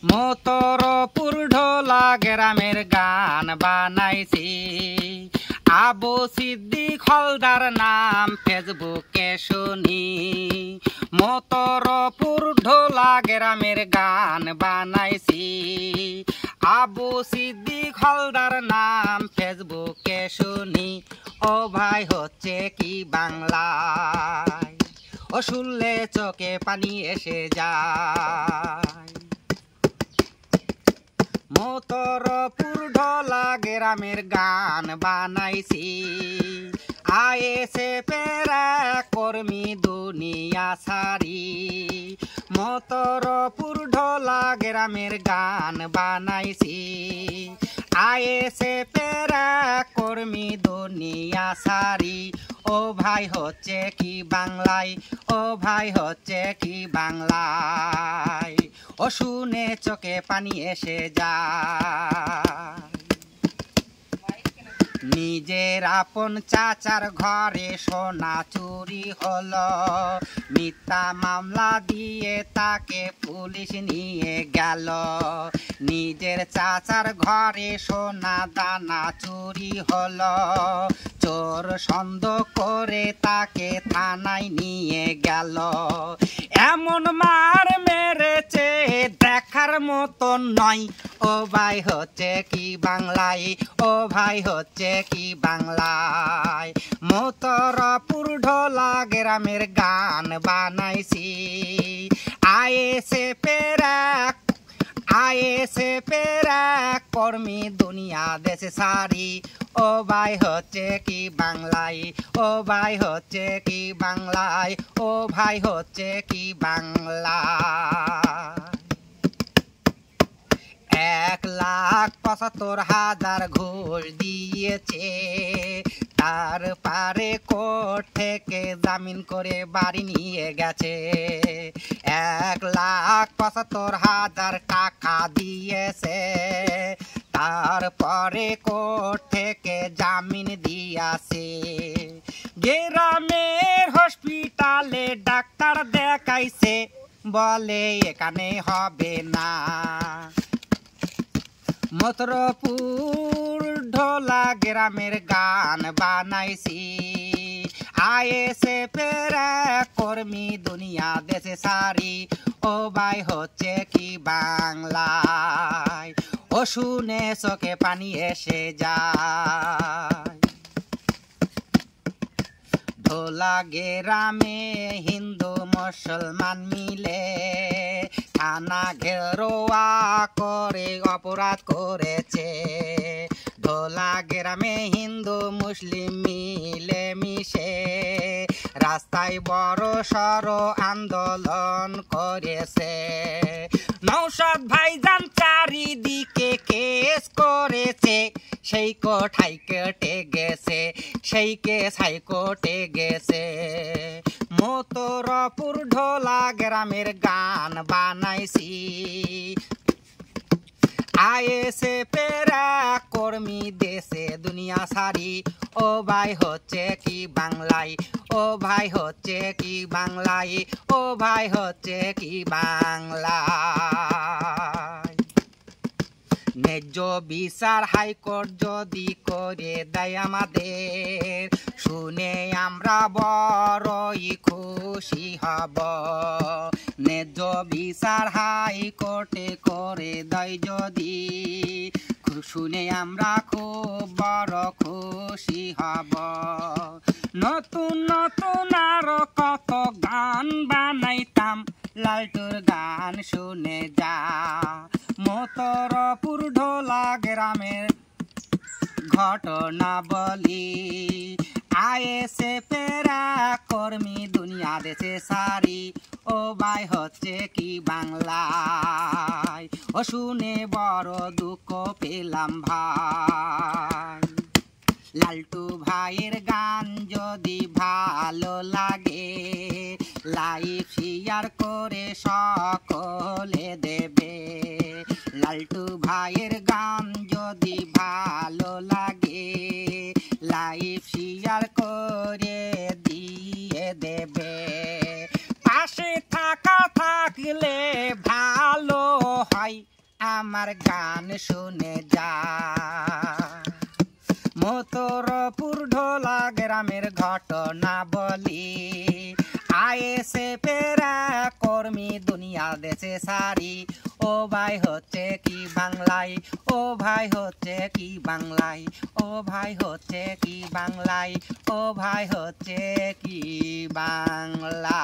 মতরপুর ঢোলা গ্রামের গান বানাইছি। আবু সিদ্দিক হলদার নাম ফেসবুকে শুনি। মতরপুর ঢোলা গ্রামের গান বানাইছি। আবু সিদ্দিক হলদার নাম ফেসবুকে শুনি। ও ভাই হচ্ছে কি বাংলায়, ও শুনলে চোখে পানি এসে যায়। মতরপুর ঢোলা গ্রামের গান বানাইছি। আইএসএফের কর্মী দুনিয়া সারি। মতরপুর ঢোলা গ্রামের গান বানাইছি। আইএসএফের কর্মী দুনিয়া সারি। ও ভাই হচ্ছে কি বাংলায়, ও ভাই হচ্ছে কি বাংলায়, ও শুনে চোখে পানি এসে যায়। নিজের আপন চাচার ঘরে সোনা চুরি হলো। মিথ্যা মামলা দিয়ে তাকে পুলিশ নিয়ে গেল। নিজের চাচার ঘরে সোনা দানা চুরি হলো। চোর সন্দেহ করে তাকে থানায় নিয়ে গেল। এমন মার মেরেছে দেখার মতো নয়। ও ভাই হচ্ছে কি বাংলায়, ও ভাই হচ্ছে কি বাংলায়। মতরপুর ঢোলা গ্রামের গান বানাইছি। আইএসএফের কর্মী দুনিয়া দেশে সারি। ও ভাই হচ্ছে কি বাংলায়, ও ভাই হচ্ছে কি বাংলায়, ও ভাই হচ্ছে কি বাংলায়। 1,75,000 ঘুষ দিয়েছে। তারপরে কোর্ট থেকে জামিন করে বাড়ি নিয়ে গেছে। 1,75,000 টাকা দিয়েছে। তারপরে কোর্ট থেকে জামিন দিয়েছে। গ্রামের হসপিটালে ডাক্তার দেখাইছে, বলে এখানে হবে না। মতরপুর ঢোলা গ্রামের গান বানাইছি। আইএসএফের কর্মী দুনিয়া দেশে সারি। ও ভাই হচ্ছে কি বাংলায়, ও শুনে চোখে পানি এসে যায়। ঢোলা গ্রামে হিন্দু মুসলমান মিলে থানা ঘেরোয়া করে অপরাধ করেছে। ঢোলা গ্রামে হিন্দু মুসলিম মিলে মিশে রাস্তায় বড় সড় আন্দোলন করেছে। নৌশাদ ভাইজান চারিদিকে কেস করেছে। সেই কোঠাই কেটে গেছে, সেই কেস হাইকোর্টে গেছে। মতরপুর ঢোলা গ্রামের গান বানাইছি। আইএসএফের কর্মী দেশে দুনিয়া সারি। ও ভাই হচ্ছে কি বাংলায়, ও ভাই হচ্ছে কি বাংলায়, ও ভাই হচ্ছে কি বাংলায়। ন্যায্য বিচার হাইকোর্ট যদি করে দেয় আমাদের, শুনে আমরা বড়ই খুশি হব। ন্যায্য বিচার হাইকোর্টে করে দেয় যদি, শুনে আমরা খুব বড় খুশি হব। নতুন নতুন আরো কত গান বানাইতাম, লালটুর গান শুনে যা। মতরপুর ঢোলা গ্রামের ঘটনা বলি। আইএসএফের কর্মী দুনিয়া দেশে সারি। ও ভাই হচ্ছে কি বাংলায়, ও শুনে বড় দুঃখ পেলাম ভাই। লালটু ভাইয়ের গান যদি ভালো লাগে, লাইভ শেয়ার করে সকলে দেবে। লালটু ভাইয়ের গান যদি ভালো লাগে, লাইভ শেয়ার করে দিয়ে দেবে। পাশে থাকলে ভালো হয়। আমার গান শুনে যা মথুরাপুর ঢোলা গ্রামের ঘটনা বলি আইএসএ পেরা কর্মী দুনিয়া দেশে সারি ও ভাই হচ্ছে কি বাংলায় ও ভাই হচ্ছে কি বাংলায় ও ভাই হচ্ছে কি বাংলায় ও ভাই হচ্ছে কি বাংলা